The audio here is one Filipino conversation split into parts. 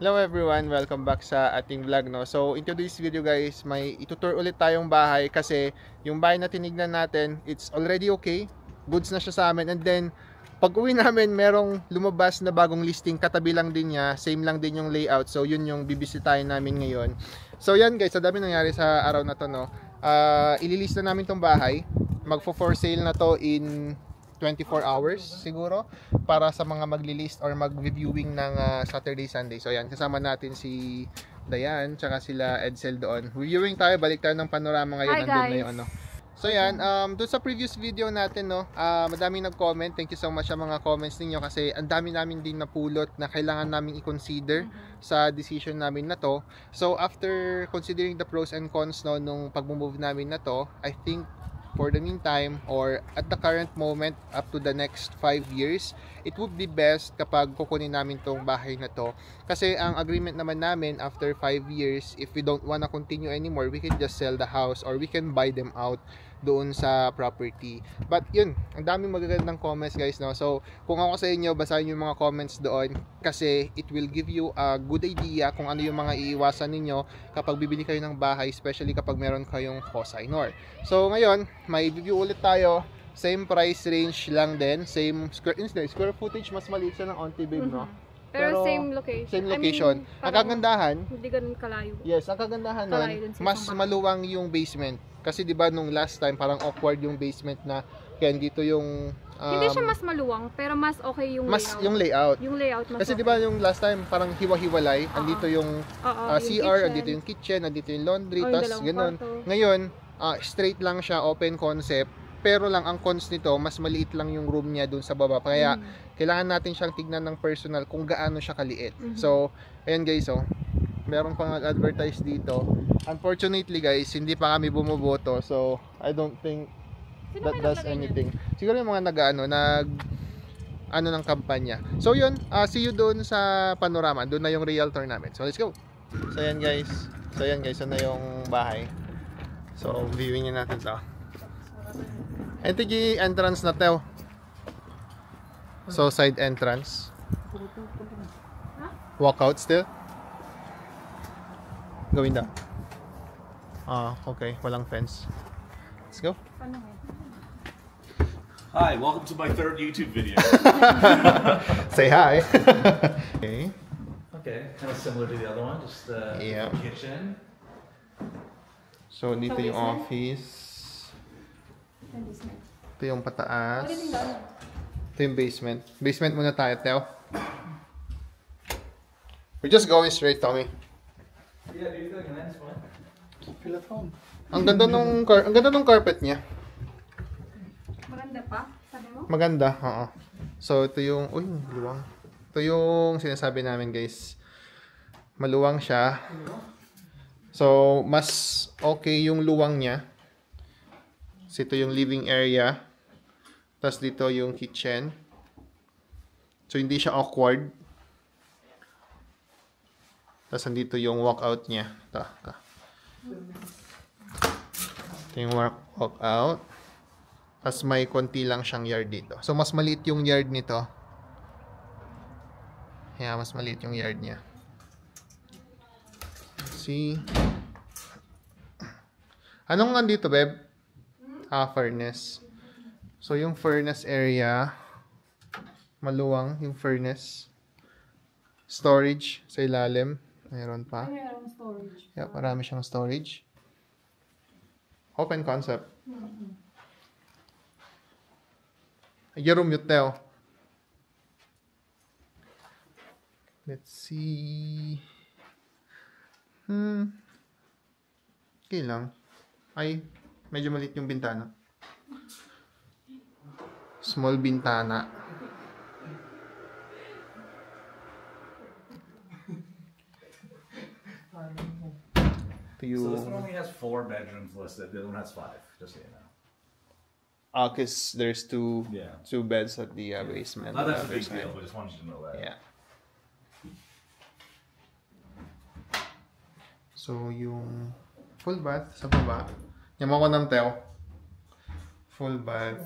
Hello everyone, welcome back sa ating vlog, no. So in today's video guys, may itutur ulit tayong bahay kasi yung bahay na tinignan natin, it's already okay. Goods na siya sa amin, and then pag uwi namin, merong lumabas na bagong listing, katabi lang din niya, same lang din yung layout. So yun yung bibisitahin namin ngayon. So yan guys, sa dami nangyari sa araw na to, no. Ililista namin tong bahay. Magfo for sale na to in 24 hours siguro para sa mga magli-list or mag-viewing ng Saturday, Sunday. So yan, kasama natin si Dayan tsaka sila Edsel doon. Reviewing tayo, balik tayo ng panorama ngayon. Hi, Nandun na guys. yung ano. So yan, doon sa previous video natin, no, madaming nag-comment. Thank you so much sa mga comments ninyo kasi ang dami namin din napulot na kailangan namin i-consider sa decision namin na to. So after considering the pros and cons, no, nung pag-move namin na to, I think for the meantime or at the current moment up to the next 5 years, it would be best kapag kukunin namin tong bahay na to. Kasi ang agreement naman namin after 5 years, if we don't wanna continue anymore, we can just sell the house or we can buy them out doon sa property. But yun, ang daming magagandang comments guys, no. So kung ako sa inyo, basahin yung mga comments doon kasi it will give you a good idea kung ano yung mga iiwasan ninyo kapag bibili kayo ng bahay, especially kapag meron kayong cosigner. So ngayon, may review ulit tayo. Same price range lang din, same square footage, mas maliit siya ng onti babe, no. Pero same location. Same location. I mean, ang kagandahan, hindi ganun kalayo. yes, ang kagandahan Kalayo nun, dun sa mas isang bahay. maluwang yung basement. Kasi 'di ba nung last time parang awkward yung basement na kaya dito yung Hindi siya mas maluwang, pero mas okay yung mas layout. yung layout. Yung layout mas Kasi okay. 'di ba yung last time parang hiwa-hiwalay, andito yung Oo, yung CR, kitchen. andito yung kitchen, andito yung laundry, Oh, yung tas dalawang ganun. kwarto. Ngayon, straight lang siya, open concept. Pero lang ang cons nito, mas maliit lang yung room niya dun sa baba. Kaya kailangan natin siyang tignan ng personal kung gaano siya kaliit. So, ayan guys, oh. Meron pang nag-advertise dito. Unfortunately guys, hindi pa kami bumoboto. So, I don't think Sino that kayo does naglagay anything. Siguro yung mga ano ng kampanya. So yun, see you doon sa panorama. Doon na yung realtor namin. So let's go. So yan guys. So na yung bahay. So viewing niya natin to. Ito yung entrance na to. So side entrance. Walkout still. Gawin na. Okay. Walang fence. Let's go. Hi, welcome to my third YouTube video. Say hi. Okay. Okay, kind of similar to the other one, just Yeah. kitchen. So dito yung office. Ito yung pataas. Ito yung basement. Basement muna tayo, Teo. We're just going straight, Tommy. Yeah, do you feel like an that's fine. Feel at home. Ang ganda nung carpet niya. Maganda pa, sabi mo? Maganda, oo. So ito yung, uy, luwang. Ito yung sinasabi namin, guys. Maluwang siya. So mas okay yung luwang niya. So ito yung living area. Tapos dito yung kitchen. So hindi siya awkward. Tapos andito yung walkout niya. Ito. Ito yung walkout. Tapos may konti lang siyang yard dito. So mas maliit yung yard nito. Yeah, mas maliit yung yard niya. See? Anong nandito, babe? Furnace. So yung furnace area, maluwang yung furnace. Storage sa ilalim. Mayroon pa. Mayroong storage. Yeah, marami siyang storage. Open concept. Yung room Teo. Let's see. Okay lang. Ay, medyo maliit yung bintana. Small bintana. Ito So this yung... one only has 4 bedrooms listed. The other one has 5, just so you know. Because there's two beds at the basement. Not that's a Other big side. deal, but just wanted you to know that. Yeah. So, yung full bath sa baba. Yaman ko ng Teo. Full bath.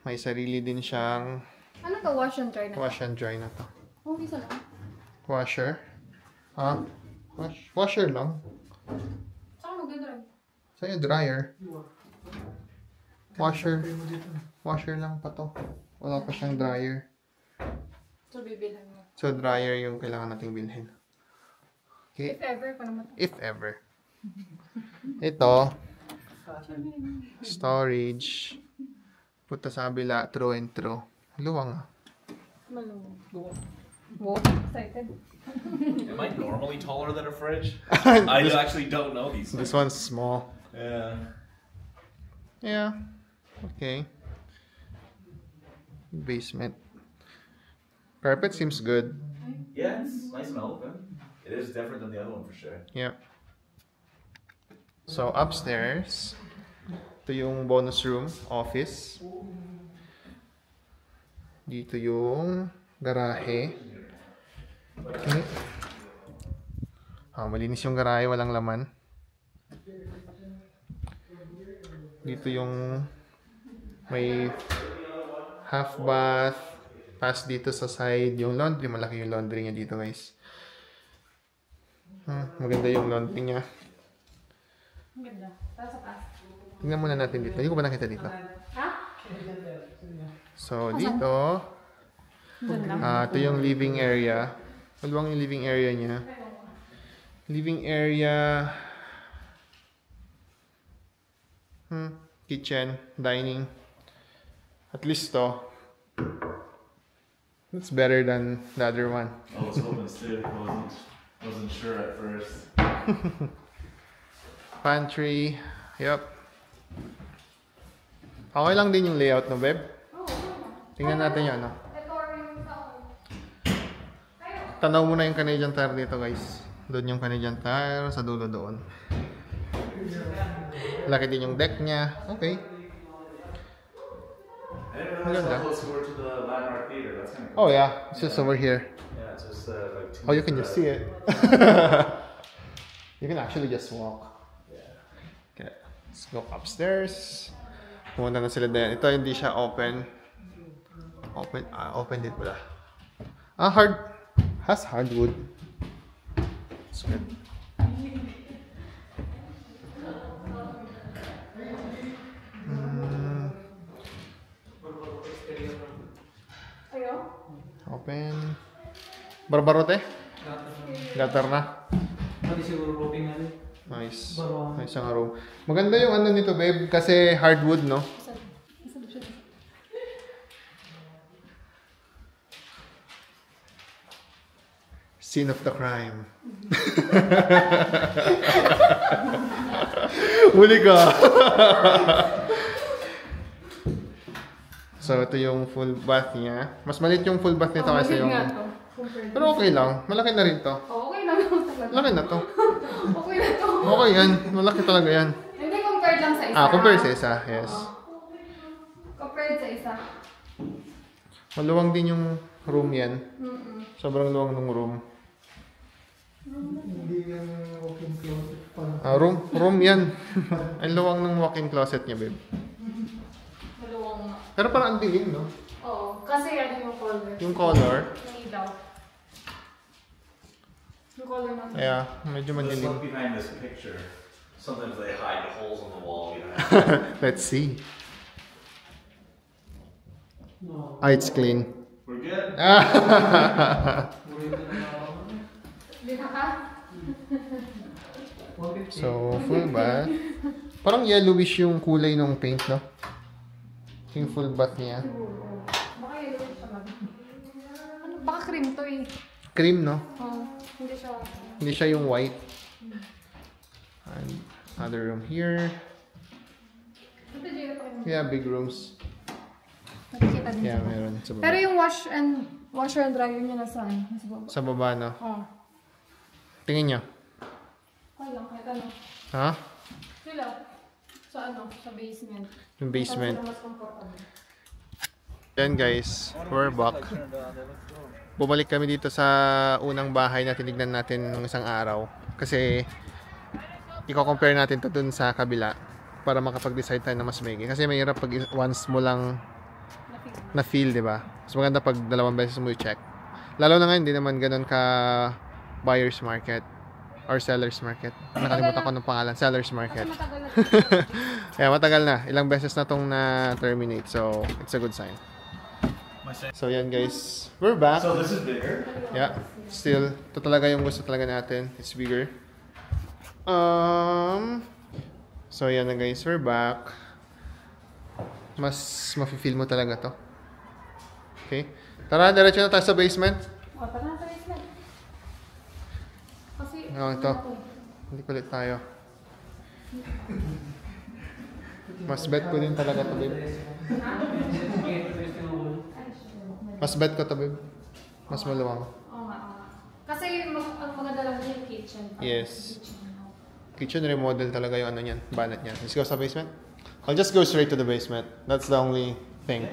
May sarili din siyang Ano to? Wash and dry na to? wash and dry na to. Okay sa lang. Washer. Ha? Washer lang. Saan magdadrive? Sa'yo, dryer. Washer. Washer lang pa to. Wala pa siyang dryer. So, bibilhan mo. So, dryer yung kailangan nating bilhin. Okay. If ever, pa naman. If ever. Ito. Storage. Punta sa kabila. Throw and throw. Luwang ah. Maluwag. Wow, excited. Am I normally taller than a fridge? I actually don't know these things. This one's small. Yeah. Yeah. Okay. Basement. Carpet seems good. Yeah, it's nice and open. It is different than the other one for sure. Yeah. So upstairs, ito yung bonus room, office. Dito yung garahe. Okay. Malinis yung garahe, walang laman. Dito yung may half bath. Pass dito sa side yung laundry. Malaki yung laundry niya dito, guys. Maganda yung laundry niya. Maganda. Tara sa taas. Tingnan muna natin dito. Hindi ko ba nakita dito? Ha? So, dito. Ito yung living area. Maluwang yung living area niya. Living area. Kitchen. Dining. At least to. It's better than the other one. I was hoping too. Wasn't sure at first. Pantry. Yep. Okay lang din yung layout, no, babe? Tingnan natin yun, no? Tanaw mo na yung Canadian Tire dito, guys. Doon yung Canadian Tire, sa dulo doon. Laki din yung deck niya. Okay. I didn't realize how close we were to the Landmark Theater. That's kind of cool. Oh, yeah. It's just over here. Yeah, it's just like 2 Oh, you can minutes just see drive. it. You can actually just walk. Okay. Let's go upstairs. Pumunta na sila din. Ito hindi siya open. Open din pala. Has hardwood. It's good. Ayo? Open. Barbarote? Gutter na. Pati siguro roofing natin. Nice. Baro. Nice ang room. Maganda yung ano nito, babe, kasi hardwood, no? Scene of the crime. Huli ka. So, ito yung full bath niya. Mas maliit yung full bath nito kasi yung... Pero okay lang. Malaki na rin to. Okay lang talaga. Malaki na to. Okay na to. Okay yan. Malaki talaga yan. Hindi compared lang sa isa. Compared sa isa. Yes. Compared sa isa. Maluwang din yung room yan. Sobrang luwang ng room. Hindi yung walk-in closet pa. Room yan. Ang luwang ng walk-in closet niya, babe. Maluwang na. Pero parang ang dilim, no? Oo. Kasi yan yung color. Yung color. Yung ilaw. Yung color na. Kaya, medyo Let's madilim. look behind this picture. Sometimes they hide the holes on the wall. You know? Let's see. No. It's clean. We're good. Dito ka? So, full bath. Parang yellowish yung kulay ng paint, no? Yung full bath niya. Baka yellow siya mag. Baka cream to eh. Cream, no? Oo. Hindi siya. Hindi siya yung white. And other room here. Ito dito pa rin. Yeah, big rooms. Nakikita din Yeah, siya. meron sa baba. Pero yung washer and dryer niya nasaan? Nasa baba. Sa baba, no? Oo. Tingin niyo. Okay lang. Kahit ano. Ha? Sila. Sa ano? Sa basement. Yung basement. Mas comfortable. Yan guys, we're back. Bumalik kami dito sa unang bahay na tinignan natin nung isang araw. Kasi, i-compare natin to dun sa kabila para makapag-decide tayo na mas maigi. Kasi mahirap pag once mo lang na-feel, di ba? Mas maganda pag dalawang beses mo i-check. Lalo na ngayon, hindi naman ganun ka buyer's market or seller's market. Nakalimutan ko ng pangalan. Seller's market. Kasi matagal na. Kaya matagal na. Ilang beses na tong na-terminate. So, it's a good sign. So, yan guys. We're back. So this is bigger. Yeah. Still, ito talaga yung gusto talaga natin. It's bigger. So, yan na guys. We're back. Mas mafe-feel mo talaga to. Okay. Tara, diretso na tayo sa basement. O, tara na sa basement. Kasi, Ito. Hindi kulit tayo. Mas bet ko din talaga to, babe. Mas bet ko to, babe. Mas maluwang. Oo nga. Kasi, ang maganda lang yung kitchen. Yes. Kitchen remodel talaga yung ano niyan, banat niyan. Let's go sa basement. I'll just go straight to the basement. That's the only thing.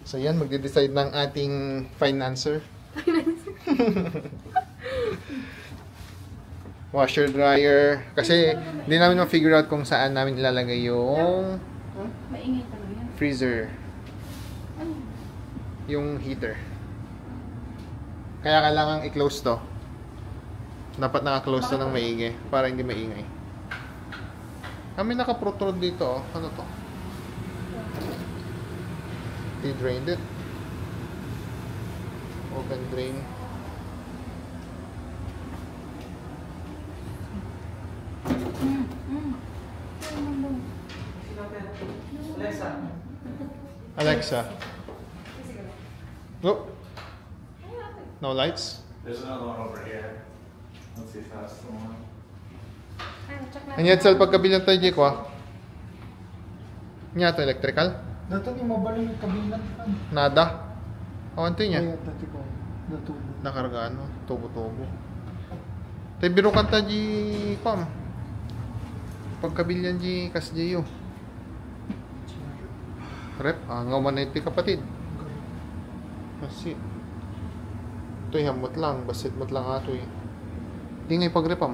So yan, magde-decide ng ating financer. Washer, dryer. Kasi hindi namin ma-figure out kung saan namin ilalagay yung Maingay talaga yan. freezer. Ano? Yung heater. Kaya kailangan i-close to. Dapat naka-close to ng maigi para hindi maingay. Kami naka-protrude dito, oh. Ano to? They drained it. Open drain. Alexa. Oh. No lights? There's another one over here. Let's see if that's the one. Ano yan, sal pagkabilang tayo, Jeko, ah? Ano to, electrical? Dato yung mabaling yung kabilang kan. Nada? Awan to niya. Kaya dati ko. Dato. Nakarga, ano? Tubo-tubo. Tayo biro kanta, Ji, Pam. Pagkabilyan, Ji, kas Jiyo. Rep, nga man na ito kapatid. Kasi, ito'y hamot lang, basit mot lang ato eh. Di nga'y pagrepam.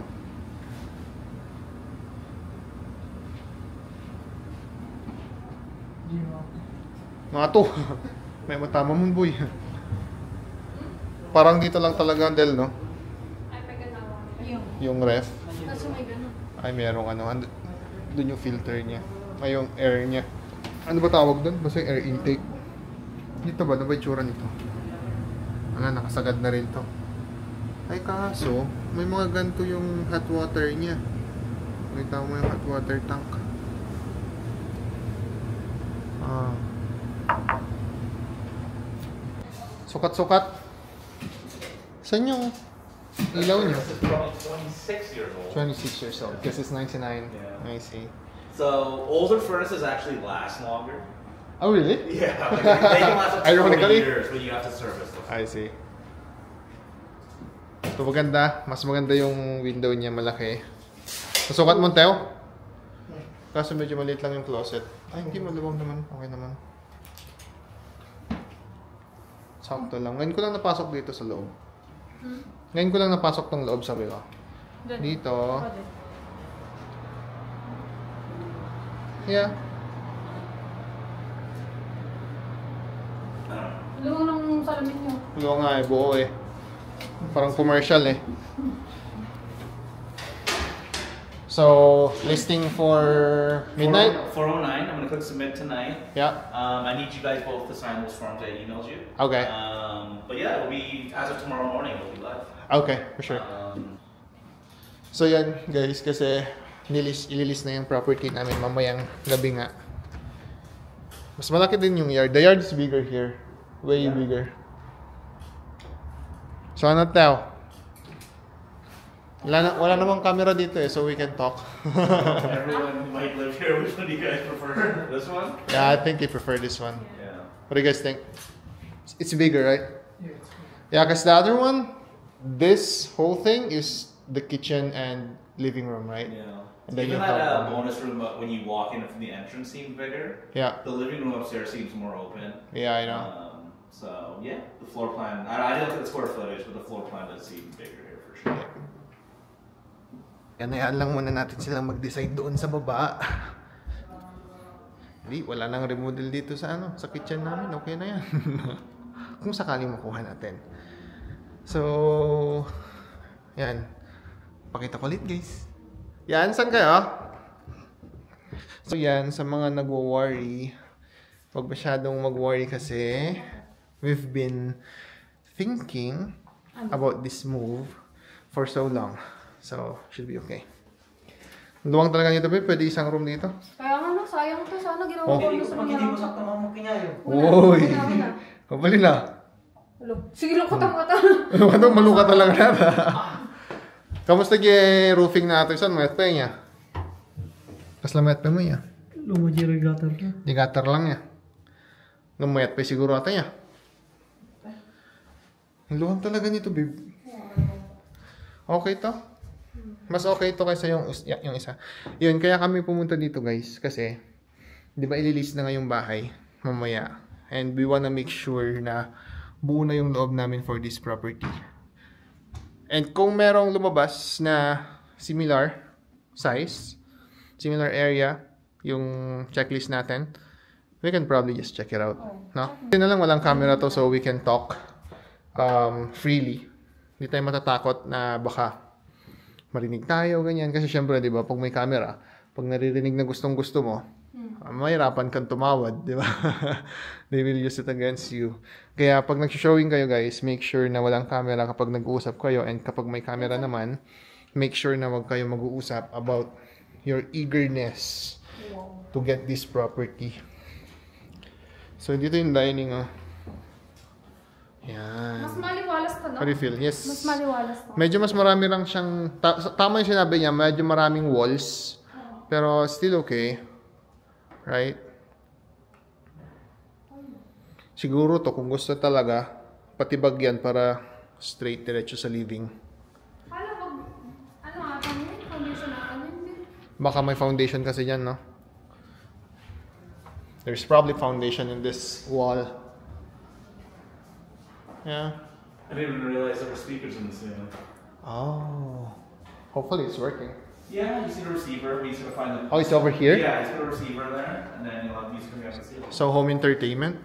Mga to. May matama mong boy. Parang dito lang talaga, Del, no? Ay, pagkatawa. Yung ref. Kaso may gano'n. Ay, merong ano. Doon yung filter niya. Ay, yung air niya. Ano ba tawag doon? Basta yung air intake. Dito ba? Ano ba yung tsura nito? Wala, nakasagad na rin to. Ay, kaso, may mga ganito yung hot water niya. Nakita mo yung hot water tank. Sukat-sukat. Saan yung ilaw niyo? This is probably 26 years old. 26 years old. Because it's 99. Yeah. I see. So older furnaces actually last longer. Oh, really? Yeah, like they can last up to 40 Ironically? years, but you have to service them. I see. So maganda, mas maganda yung window niya, malaki. Nasukat mo, Teo? Kaso medyo maliit lang yung closet. Ay, hindi, maluwag naman. Okay naman. Sakto lang. Ngayon ko lang napasok dito sa loob. Ngayon ko lang napasok tong loob, sabi ko. Dito. Yeah. Luwang ng salamin nyo. Luwag nga eh, buo eh. Parang commercial eh. So, listing for midnight? 409. I'm gonna click submit tonight. Yeah. I need you guys both to sign those forms I emailed you. Okay. But yeah, it'll be as of tomorrow morning. It'll be live. Okay, for sure. So yan guys, kasi ililis na yung property namin mamayang gabi nga. Mas malaki din yung yard. The yard is bigger here. Way bigger. So ano Teo? Wala namang camera dito eh, so we can talk. Everyone might live here. Which one do you guys prefer? This one? Yeah, I think I prefer this one. Yeah. What do you guys think? It's bigger, right? Yeah, it's good. Yeah, because the other one, this whole thing is the kitchen and living room, right? Yeah. And then Even you that have bonus room when you walk in from the entrance seems bigger. Yeah, The living room upstairs seems more open. yeah, I know. So yeah, the floor plan. I didn't look at the square footage, but the floor plan does seem bigger here for sure. Yan lang muna natin silang mag-decide doon sa baba. Hindi, wala nang remodel dito sa sa kitchen namin. Okay na yan. kung sakaling makuha natin. So, yan. Pakita ko ulit guys. Yan, saan kayo? So yan, sa mga nagwo-worry, huwag masyadong mag-worry kasi we've been thinking about this move for so long. So, should be okay. Luwang talaga nito, babe. Pwede isang room dito. Kaya nga, sayang to. Sana ginawa ko na sa mga. sakta mo kinyayo. Uy! Kapali na. Sige lang ko tama ito. Ano, maluka talaga na. Kamusta yung roofing na ito? Saan mayat pa niya? Kasla mayat pa mo niya? Lumajiro yung gatar ka. Di gutter lang niya. Lumayat pa siguro ata niya. Ang luwang talaga nito, babe. Okay to? Mas okay to kaysa yung isa. Yun, kaya kami pumunta dito guys. Kasi, di ba ililis na nga yung bahay mamaya. And we wanna make sure na buo na yung loob namin for this property. And kung merong lumabas na similar size, similar area, yung checklist natin, we can probably just check it out. No? Hindi na lang walang camera to so we can talk freely. Hindi tayo matatakot na baka marinig tayo, ganyan. Kasi syempre, di ba, pag may camera, pag naririnig na gustong-gusto mo, mahirapan kang tumawad, di ba? They will use it against you. Kaya pag nag-showing kayo guys, make sure na walang camera kapag nag-uusap kayo, and kapag may camera naman, make sure na wag kayo mag-uusap about your eagerness to get this property. So, dito yung dining, oh. Yan. Mas maliwalas to, no? How do you feel? Yes. Mas maliwalas to. Medyo mas marami lang siyang, tama yung sinabi niya, medyo maraming walls. Pero still okay. Right? Siguro to, kung gusto talaga, patibag yan para straight diretso sa living. Kala ko, ano ata yun? Foundation ata yun. Baka may foundation kasi dyan, no? There's probably foundation in this wall. Yeah. I didn't even realize there were speakers in the ceiling. Oh. Hopefully it's working. Yeah, you see the receiver. He's gonna find the. Oh, it's over here? Yeah, he's got a receiver there, and then you'll have music coming out of the ceiling. So, home entertainment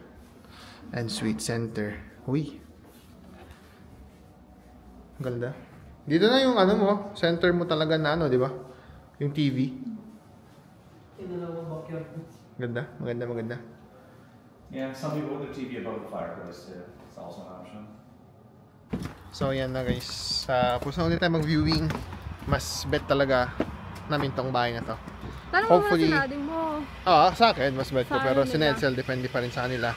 and suite center. Uy. Ganda. Dito na yung ano mo, center mo talaga na ano, di ba? Yung TV. Ganda, maganda, maganda. Yeah, some people put their TV above the fireplace too. It's also an option. So, yan na guys. Kung saan ulit tayo mag-viewing, mas bet talaga namin tong bahay na to. Tanong Hopefully, mo na sinading mo. sa akin, mas bet ko. Sa Pero ano si nila? Nedsel, depende pa rin sa kanila.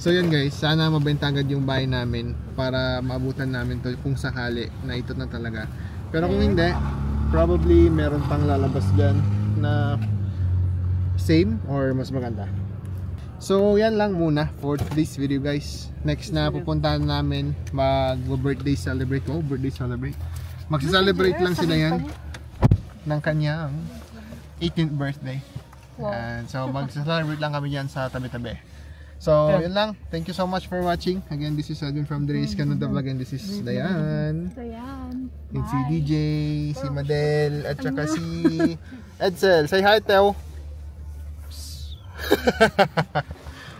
So yun guys, sana mabenta agad yung bahay namin para maabutan namin to kung sakali na ito na talaga. Pero kung hindi, probably meron pang lalabas dyan na same or mas maganda. So yan lang muna for today's video guys. Next na pupuntahan namin, mag-birthday celebrate. Oh, birthday celebrate. Magsa-celebrate lang sila yan ng kanyang 18th birthday. And so magsa-celebrate lang kami dyan sa tabi-tabi. So, yun lang. Thank you so much for watching. Again, this is Edwin from Dre's Canada Vlog, and this is Dayan. Ayan. And si DJ, si Madel, at saka si Edsel. Say hi, Teo.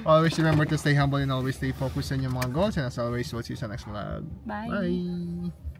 Always remember to stay humble and always stay focused on your mga goals. And as always, we'll see you sa next vlog. Bye. Bye.